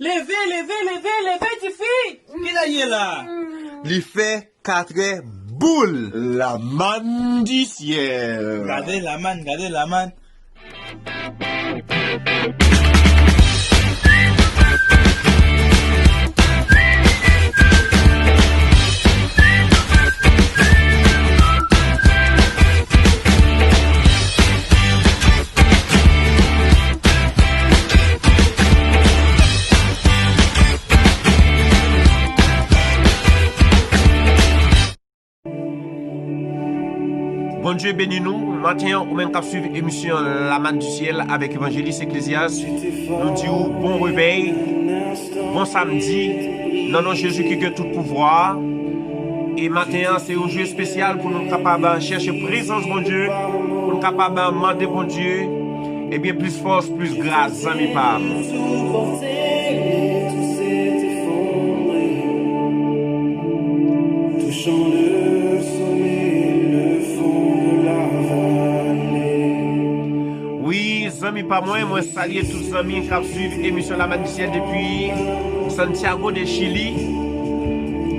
Levez, tu fille. Qui est là? Il fait 4 boules. La manne du ciel. Regardez la manne. Bon Dieu bénis nous. Maintenant, ou même qu'à suivre l'émission La Manne du Ciel avec Évangéliste Ecclésias. Nous disons bon réveil, bon samedi. Non, Jésus qui a tout pouvoir. Et maintenant, c'est un jour spécial pour nous capables de chercher présence, bon Dieu. Pour nous capables de demander, bon Dieu. Et bien plus force, plus grâce, amis Pam. Touchant le sommet, le fond de la vallée. Oui, amis pas moi salue tous les amis qui suivent l'émission La Manne du Ciel depuis Santiago de Chili.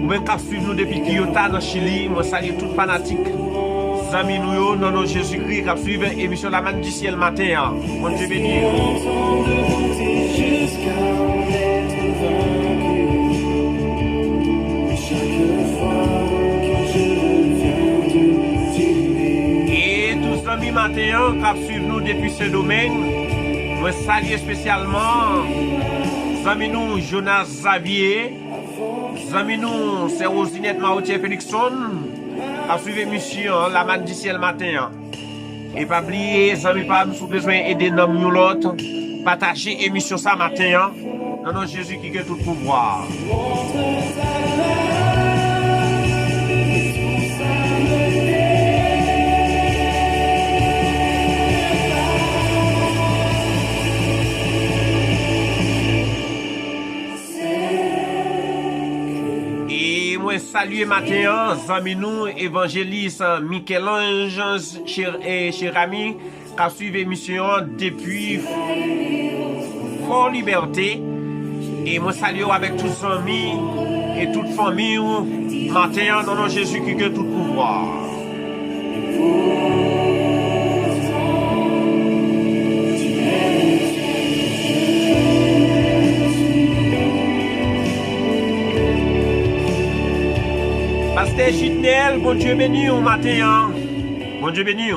Ou même qui suivent nous depuis Kyoto dans Chili. Moi salue tous les fanatiques. Amis nous, non, Jésus-Christ qui suivent l'émission La Manne du Ciel matin. Bon Dieu béni. Jusqu'à en être vaincu. Chaque fois que je viens de t'aimer. Et tous les amis matin qui suivent nous depuis ce domaine. Moi salue spécialement amis nous Jonas Xavier. Amis nous c'est Rosinette Marotier Félixson. Qui suivent l'émission La Manne du Ciel matin. Et pas oublier, amis pas nous besoin d'aider nous l'autre. Partager l'émission ça matin. Non, Jésus qui a tout pouvoir. Et moi saluer matin, amis nous, évangéliste Michel-Ange cher ami, qui a suivi l'émission depuis Fort Liberté. Et moi salue avec tous les amis et toute famille matin dans Jésus qui a tout pouvoir. Pasteur Gitnel, bon Dieu béni au matin. Bon Dieu béni.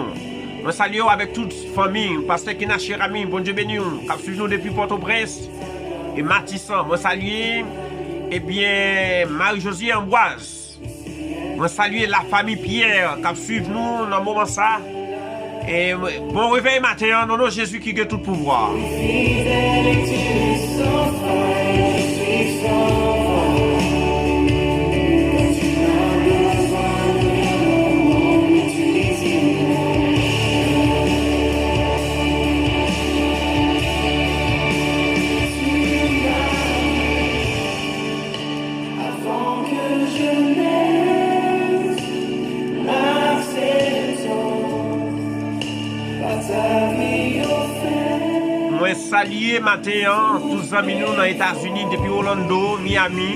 Moi salue avec toute famille. Pasteur Kina cher ami, bon Dieu béni. Qui suit nous depuis Port-au-Prince. Et Matissan, moi salue, eh bien, Marie-Josie Ambroise. Moi salue la famille Pierre qui suit nous dans le moment ça. Et bon réveil matin, non, Jésus qui a tout pouvoir. Fidèle et tu es sans faille, je suis sans faille. Quand tu as besoin de mon utilité. Avant que je naisse, l'acceptant par ta vie offerte. Moi saluer matin tous les amis nous dans les États-Unis depuis Orlando, Miami.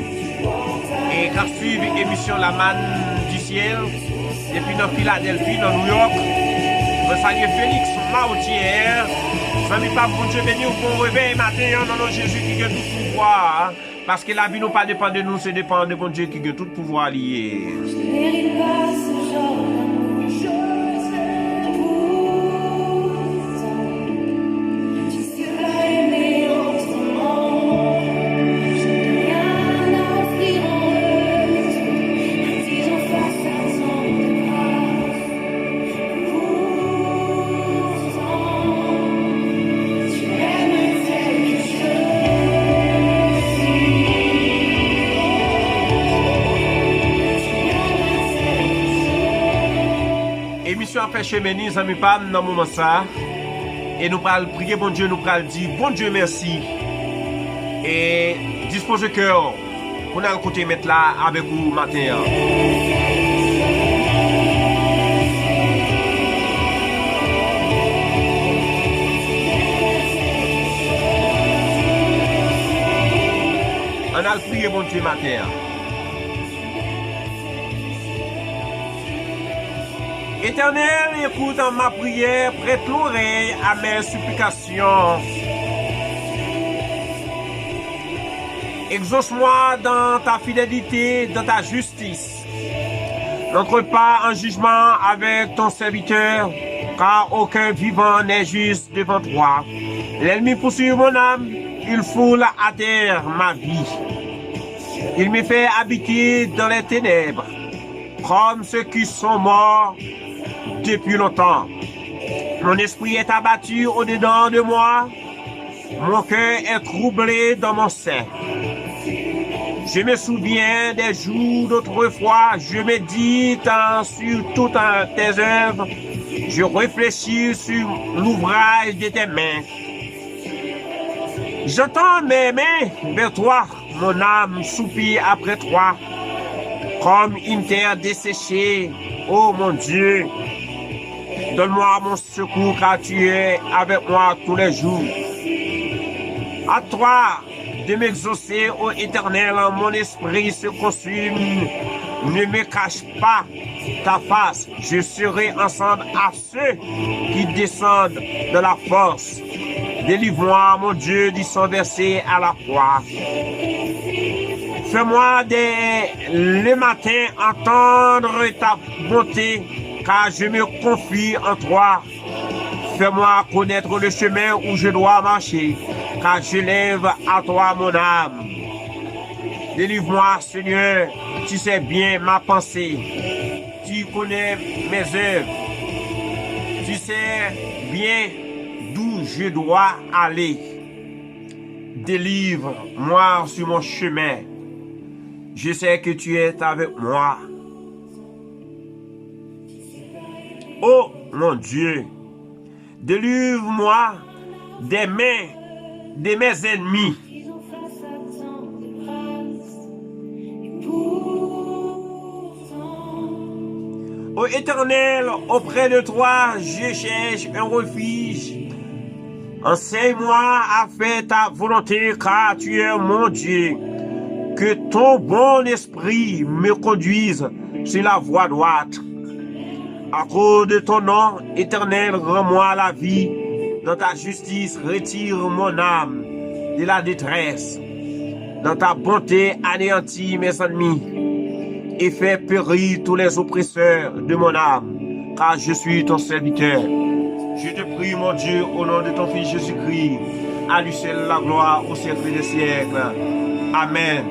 Et qui suivent l'émission La Manne du Ciel depuis dans Philadelphie, dans New York. Moi saluer Félix Marotier. Amis pas bon Dieu béni au bon réveil matin dans Jésus qui a tout pouvoir. Parce que la vie n'a pas dépend de nous, c'est dépend de bon Dieu qui a tout pouvoir lié. Je mérite pas ce genre d'amour, je t'aime pourtant. Jusque-là aimé autrement, je n'ai rien à offrir en retour. Disons face à ton grâce. Pourtant, tu m'aimes tel que je suis. Émission après chemin, amis pas dans moment ça. Et nous allons prier bon Dieu, nous allons dire bon Dieu merci. Et dispose le cœur pour nous côté mettre là avec vous matin. prier mon Dieu matin. Éternel, écoute ma prière, prête l'oreille à mes supplications. Exauce-moi dans ta fidélité, dans ta justice. N'entre pas en jugement avec ton serviteur, car aucun vivant n'est juste devant toi. L'ennemi poursuit mon âme, il foule à terre ma vie. Il me fait habiter dans les ténèbres, comme ceux qui sont morts depuis longtemps. Mon esprit est abattu au-dedans de moi, mon cœur est troublé dans mon sein. Je me souviens des jours d'autrefois, je médite sur toutes tes œuvres, je réfléchis sur l'ouvrage de tes mains. J'entends mes mains vers toi, mon âme soupire après toi, comme une terre desséchée, ô mon Dieu. Donne-moi mon secours car tu es avec moi tous les jours. À toi de m'exaucer, ô Éternel, mon esprit se consume. Ne me cache pas ta face. Je serai ensemble à ceux qui descendent de la force. Délivre-moi, mon Dieu, du sang versé à la croix. Fais-moi le matin entendre ta bonté, car je me confie en toi. Fais-moi connaître le chemin où je dois marcher, car je lève à toi mon âme. Délivre-moi, Seigneur, tu sais bien ma pensée. Tu connais mes œuvres. Tu sais bien d'où je dois aller. Délivre-moi sur mon chemin. Je sais que tu es avec moi. Oh mon Dieu, délivre-moi des mains de mes ennemis. Ô Éternel, auprès de toi, je cherche un refuge. Enseigne-moi à faire ta volonté, car tu es mon Dieu. Que ton bon esprit me conduise sur la voie droite. À cause de ton nom, Éternel, rends-moi la vie. Dans ta justice, retire mon âme de la détresse. Dans ta bonté, anéantis mes ennemis et fais périr tous les oppresseurs de mon âme, car je suis ton serviteur. Je te prie, mon Dieu, au nom de ton Fils Jésus-Christ, à lui seul la gloire au siècle des siècles. Amen.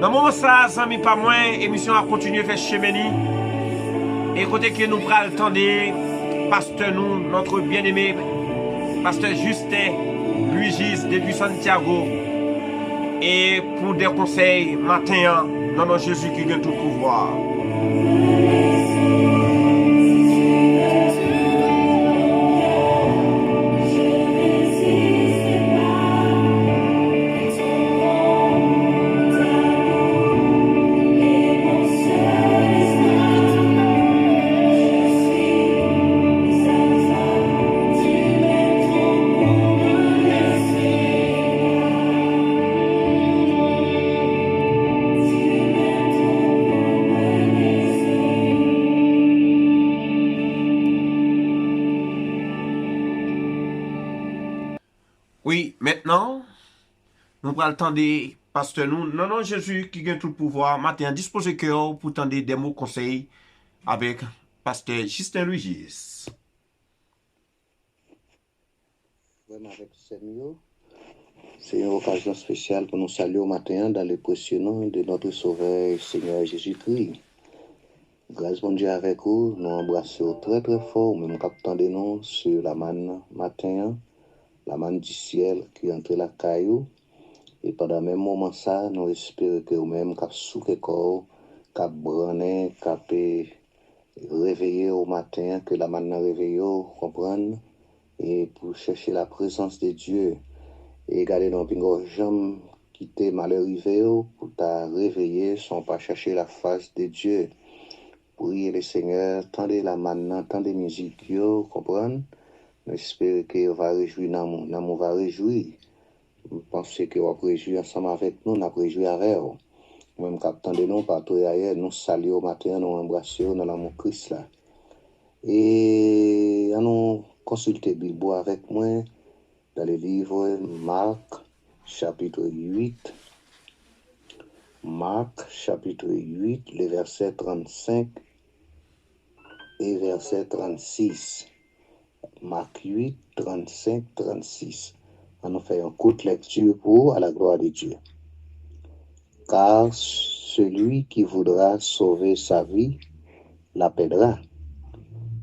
Dans le moment ça, amis pas moins, émission a continué à faire cheminer. Écoutez que nous prenons le temps de pasteur nous, notre bien-aimé, pasteur Justin Luigis depuis Santiago. Et pour des conseils matin, dans notre Jésus qui gagne tout pouvoir. Oui, maintenant, nous prenons le temps de pasteur nous. Non, non, Jésus qui gagne tout le pouvoir. Matin, disposez cœur pour tendre des mots conseils avec pasteur Justin Luigis. Vraiment avec Seigneur, c'est une occasion spéciale pour nous saluer au matin dans le précieux nom de notre Sauveur Seigneur Jésus-Christ. Grâce bon Dieu avec vous, nous embrassons très très fort, même captant de nous sur la manne matin, la manne du ciel qui entre la caillou. Et pendant le même moment ça, nous espérons que vous-même cap souffre corps, cap branné, cap réveillé au matin, que la manne réveillé, comprendre, et pour chercher la présence de Dieu. Et garder dans pingo jambe qui t'est mal arrivé pour t'a réveiller sans pas chercher la face de Dieu. Priez le Seigneur, tendez la manne, tendez musique, comprendre. J'espère que va réjouir, l'amour va réjouir. Je pense que vous avez réjoui ensemble avec nous, nous avons réjoui avec vous. Même capitaine de nous, partout ailleurs, nous saluons au matin, nous embrassons dans l'amour Christ là. Et nous consulter Bible avec moi dans le livre Marc, chapitre 8. Marc, chapitre 8, les versets 35 et verset 36. Marc 8, 35, 36. On nous fait une courte lecture pour à la gloire de Dieu. Car celui qui voudra sauver sa vie la perdra,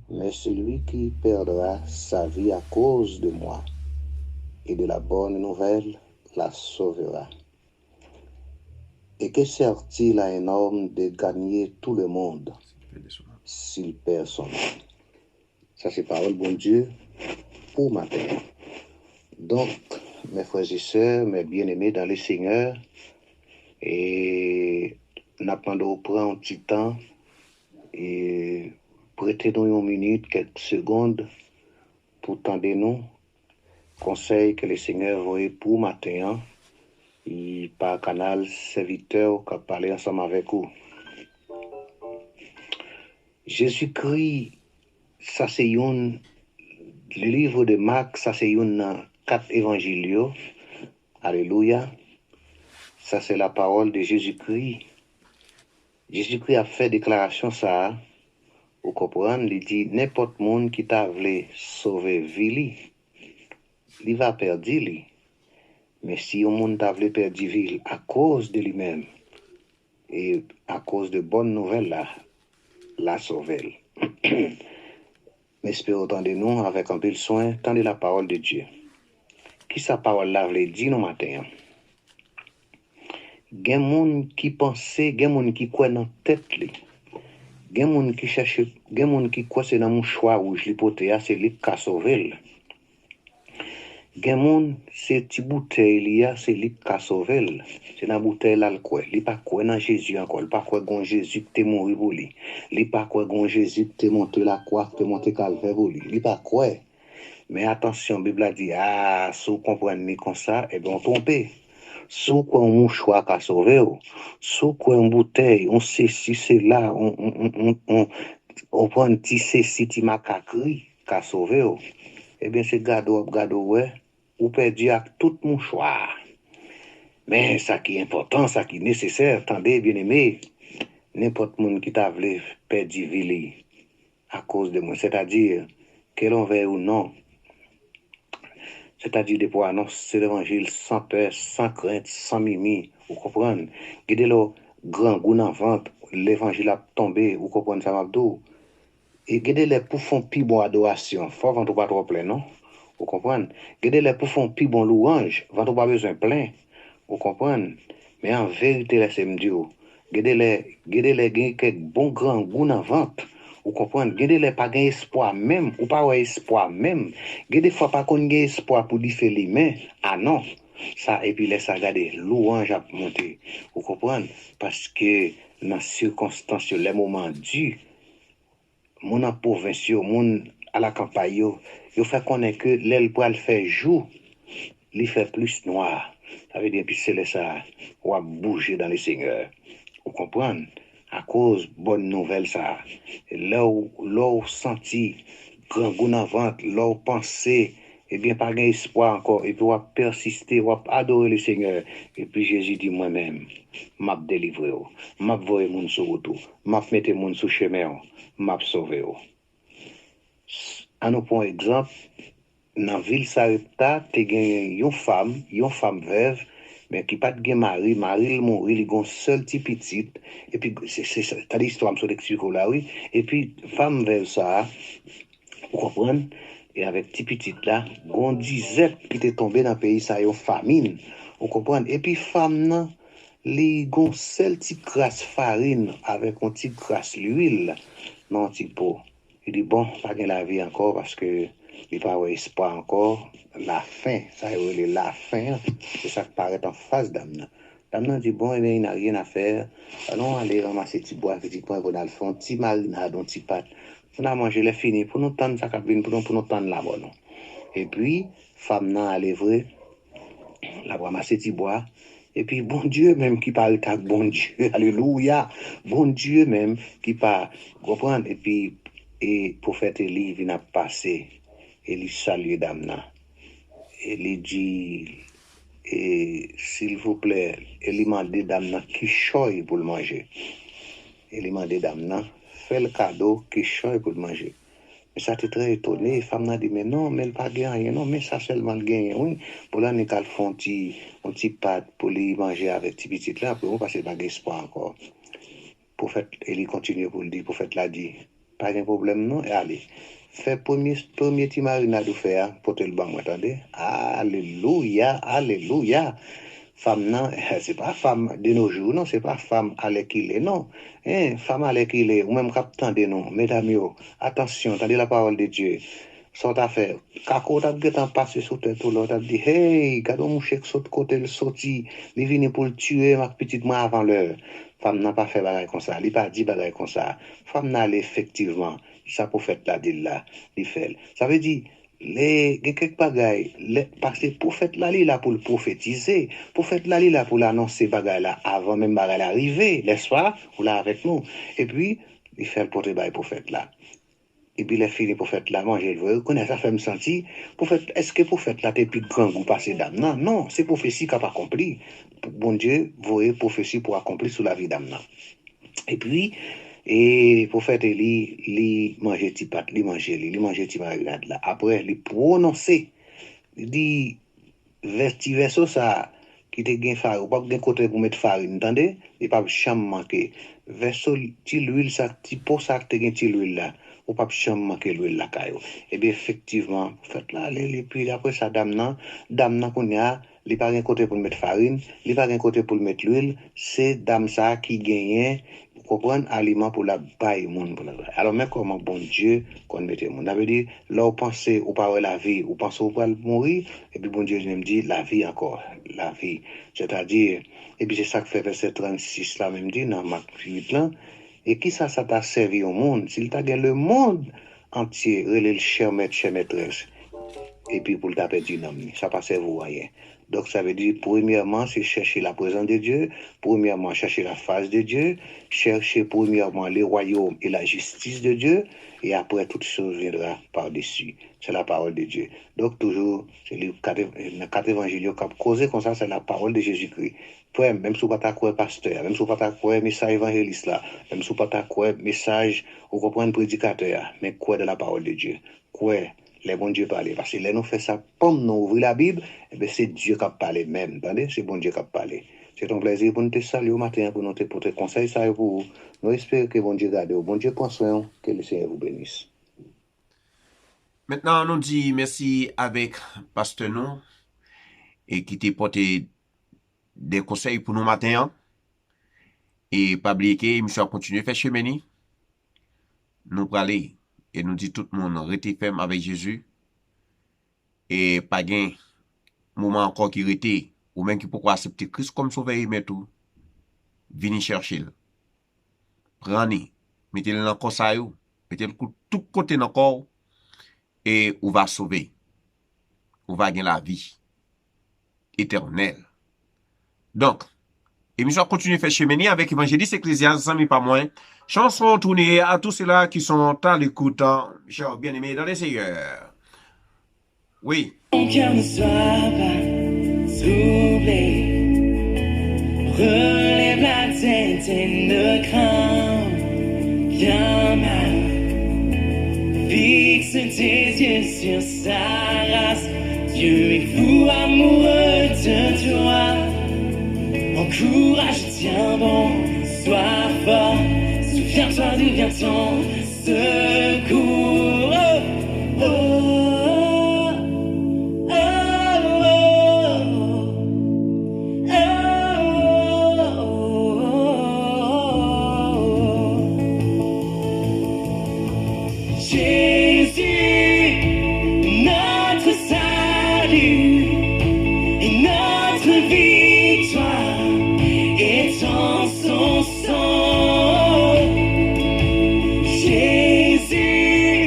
mais celui qui perdra sa vie à cause de moi et de la bonne nouvelle la sauvera. Et que sert-il à un homme de gagner tout le monde s'il perd son âme? Ça, c'est parole bon Dieu pour matin. Donc, mes frères et sœurs, mes bien-aimés dans le Seigneur, et nous attendons au prendre un petit temps et prêtez-nous une minute, quelques secondes pour tendre nous conseil que le Seigneur voyait pour matin et par canal serviteur qui a parlé ensemble avec vous. Jésus-Christ, ça c'est le livre de Marc, ça c'est une 4 évangiles. Alléluia. Ça c'est la parole de Jésus-Christ. Jésus-Christ a fait déclaration ça. Vous comprenez, il dit n'importe monde qui t'a voulu sauver vie, il va perdre lui. Mais si un monde t'a voulu perdre vie à cause de lui-même et à cause de bonnes nouvelles là, la sauver. Mais espérons entendre nous avec un peu de soin, tendez la parole de Dieu. Qui sa parole là veut dire nous matin? Gen moun qui pense, gen moun qui croit dans tête li. Gen moun qui cherche, gen moun qui croit c'est dans mon choix rouge li pote a c'est li ka sauver. Gen moun c'est petit bouteille li a c'est li ka sauver. C'est dans bouteille là le quoi. Li pas quoi dans Jésus encore, li pas quoi gon Jésus qui t'est mort pour lui. Li pas quoi gon Jésus qui t'est monté la croix, qui t'est monté calvaire pour lui. Li pas quoi. Mais attention, Bible a dit si vous comprenez comme ça, eh bien on trompe. Sous quoi un mouchoir qu'a sauvé, sous quoi une bouteille, on sait si c'est là, on prend un petit ceci, petit macacri qu'a sauvé, eh bien c'est gado, ouais, ou perdu avec tout mouchoir. Mais ça qui est important, ça qui est nécessaire, attendez, bien aimé, n'importe monde qui t'a voulu perdre vie à cause de moi, c'est-à-dire, que l'on veut ou non, c'est-à-dire de pouvoir annoncer l'évangile sans peur, sans crainte, sans mimi, vous comprenez? Gardez le grand goût dans vente, l'évangile a tombé, vous comprenez ça m'abdou? Et gardez les pour faire plus bon adoration, faut vendre pas trop plein, non? Vous comprenez? Gardez les pour faire plus bon louange, vendre pas besoin plein, vous comprenez? Mais en vérité, laissez-moi dire, gardez les quelques bons grand goût dans vente. Vous comprenez? Gardez les pas gain espoir même, ou pas espoir même. Gardez fois pas qu'on gain espoir pour lui faire les mains. Ah non. Ça, et puis laisse regarder, louange à monter. Vous comprenez? Parce que dans circonstances, les moments durs, mon en province, mon à la campagne, il fait connaître que l'aile pour le faire jour, il fait plus noir. Ça veut dire puis c'est ça, on va bouger dans les seigneurs. Vous comprenez? À cause bonne nouvelle ça. Là où senti grand goût dans ventre, là où pensé, eh bien pas gain espoir encore, et puis on va persister, on va adorer le Seigneur. Et puis Jésus dit moi-même, m'a délivré, m'a voyé mon sur route, m'a mettre mon sous chemin, m'a sauvé. À nous pour exemple, dans ville Sarepta, tu gagné une femme veuve, mais qui pas de mari il mourit, il a un seul petit petit, et puis c'est l'histoire sur l'explique là, oui, et puis femme veuve ça, vous comprenez, et avec petit petit là, gon disait qui était tombé dans le pays, ça y a une famine, vous comprenez, et puis femme nan, li gon seul petit crasse farine, avec un petit crasse l'huile, dans un petit pot, il dit bon, pas gain la vie encore, parce que il n'y a pas espoir encore, la faim, ça y est la faim, c'est ça qui paraît en face d'Amna. D'Amna dit bon, eh bien, il n'a rien à faire, allons aller ramasser petit bois, petit point, pour le fond, petit marinade, un petit pâte, on a mangé les fini, pour nous tendre ça cabine, pour nous tendre la bonne. Et puis, femme n'a allé vrai, la ramasser petit bois. Et puis, bon Dieu même qui parle avec bon Dieu, alléluia, bon Dieu même qui parle, comprendre, et puis, et prophète Élie vient passer, et il salue Damna, et il dit, et s'il vous plaît, il demande Damna qui choye pour le manger. Il demande Damna, fait le cadeau qui choye pour le manger. Mais ça t'est très étonné, femme n'a dit, mais non, mais elle pas gagné, non, mais ça seulement le gagne, oui. Pour là, nous font un petit pâte pour lui manger avec petit petit là, pour parce qu'il pas d'espoir encore. Prophète, il continue pour le dire, prophète l'a dit, pas de problème, non, et allez. Fait premier petit marinade faire, porter le banc, attendez. Alléluia, alléluia. Femme, non, c'est pas femme de nos jours, non, c'est pas femme à qu'il est, non. Femme à qu'il est, ou même captain de non, mesdames, yo, attention, attendez la parole de Dieu. Sont à faire. Kako t'as bien passé sur tête tout l'autre, t'as dit, hey, gado mon chèque saute côté le sorti, il vient pour le tuer, ma petite moi avant l'heure. Femme n'a pas fait bagaille comme ça, il pas dit bagaille comme ça. Femme n'a effectivement, ça prophète là, dit là, il fait. Ça veut dire, quelques bagailles, parce que prophète là, il est là pour le prophétiser, prophète là, il est là pour l'annoncer bagaille là, avant même bagaille arriver, n'est-ce pas, ou là avec nous. Et puis, il fait le porter bagaille prophète là. Et puis, les filles, prophète là, manger, vous connaissez, ça fait me sentir, prophète, est-ce que prophète là, t'es plus grand goût passé d'âme? Non, non, c'est prophétie qui n'a pas accompli. Bon Dieu, vous voyez, prophétie pour accomplir sur la vie d'âme. Et puis, et prophète Élie, il mangeait petit pâte, il mangeait petit marinade là. Après, il prononçait, il dit, verso ça, qui te gain farine, ou pas gain côté pour mettre farine, entendez? Il pas jamais manquer. Verso, ti l'huile ça, ti pot ça te gain ti l'huile là. Ou pas jamais manquer l'huile la caillou. Et bien effectivement, faites là, et puis après ça dame nan qu'on y a, il pas gain côté pour mettre farine, il pas gain côté pour mettre l'huile, c'est dame ça qui gagne, vous comprenez, aliment pour la baille monde pour la baille. Alors mais comment bon Dieu qu'on mette monde. Ça veut dire là vous pensez ou pas la vie, ou pensez ou pas mourir, et puis bon Dieu me dit la vie encore, la vie. C'est-à-dire, et puis c'est ça que fait verset 36 là même dit dans Marc 8 là. Et qui ça t'a servi au monde? S'il t'a gagné le monde entier, relève le cher maîtresse. Et puis pour le taper du nom, ça passe vous rien. Donc ça veut dire, premièrement, c'est chercher la présence de Dieu. Premièrement, chercher la face de Dieu. Chercher premièrement le royaume et la justice de Dieu. Et après, toute chose viendra par-dessus. C'est la parole de Dieu. Donc toujours, c'est les quatre évangiles qui ont causé comme ça, c'est la parole de Jésus-Christ. Même si vous ne pas quoi pasteur, même si vous ne pas quoi message évangéliste là, même si vous ne pas quoi message, vous comprenez prédicateur, mais quoi de la parole de Dieu, quoi les bons Dieu parler. Parce que là nous fait ça, comme nous ouvrir la Bible, et bien c'est Dieu qui a parlé même, attendez, c'est bon Dieu qui a parlé. C'est un plaisir pour nous te saluer au matin, pour nous te porter conseil ça pour vous. Nous espérons que bon Dieu garde, bon Dieu prend soin, que le Seigneur vous bénisse. Maintenant, on nous dit merci avec Pasteur nous, et qui t'a porté des conseils pour nous matin. Et pas oublier que monsieur a continué à faire chemin. Nous parler et nous dit tout le monde rester ferme avec Jésus. Et pas gain moment encore qui rete ou même qui pourquoi accepter Christ comme sauveur mais tout. Venez chercher. Prenez, mettez-le dans le corps ça yo, mettez-le tout côté dans le corps et on va sauver. On va gagner la vie éternelle. Donc, émission continue à faire cheminer avec évangéliste Ecclésias, amis pas moins. Chanson tournée à tous ceux-là qui sont à l'écoute, chers bien-aimés dans les Seigneurs. Oui. Mon cœur ne soit pas troublé. Relève la tête et ne crains bien mal. Fixe tes yeux sur sa race. Dieu est fou amoureux de toi. Encourage, tiens bon, sois fort. Souviens-toi d'où vient ton secours. Oh, oh, oh, oh, oh. Jésus, notre salut et notre victoire est en son sang. Jésus,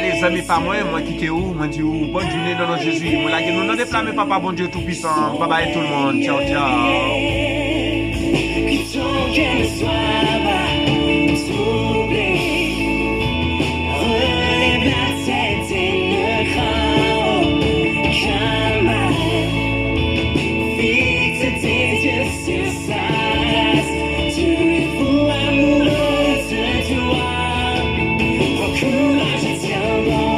les amis pas moi quitter où, moi dis où, bonne journée dans notre Jésus. Moi la nous dans plein mais papa bon Dieu tout puissant. Bye bye tout le monde. Ciao ciao. Que ton cœur ne soit pas troublé. Relève la tête et ne crains aucun mal. Fixe tes yeux sur sa race. Tu es fou amoureux de toi. Prends courage et tiens bon,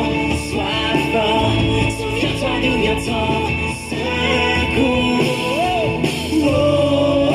sois fort. Souviens-toi d'où vient ton secours. Oh, oh,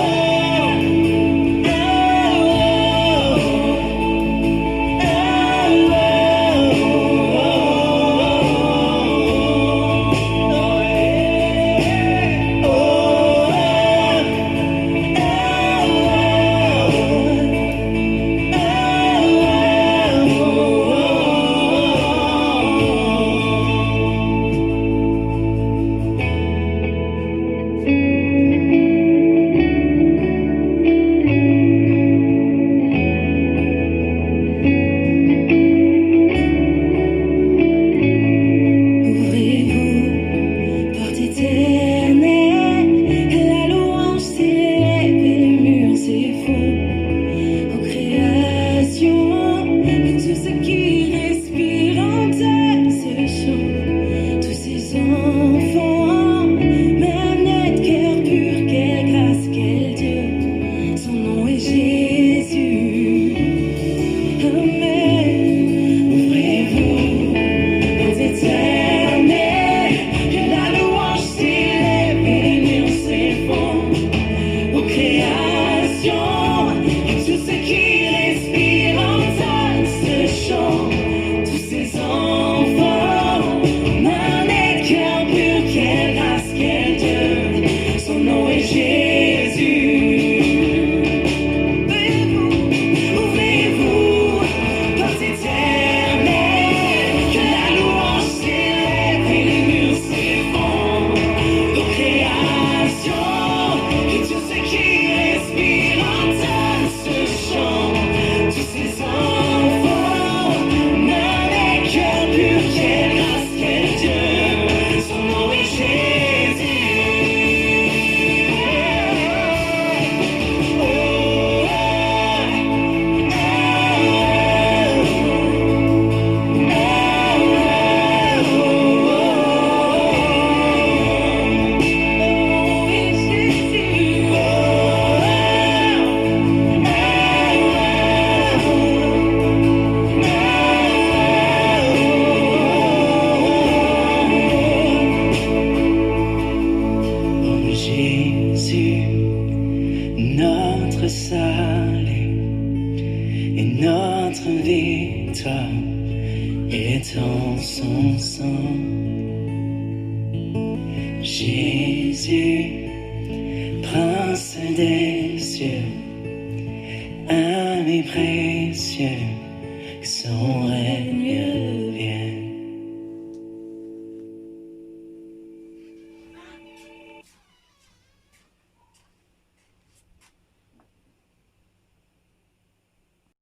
est en son sang. Jésus, Prince des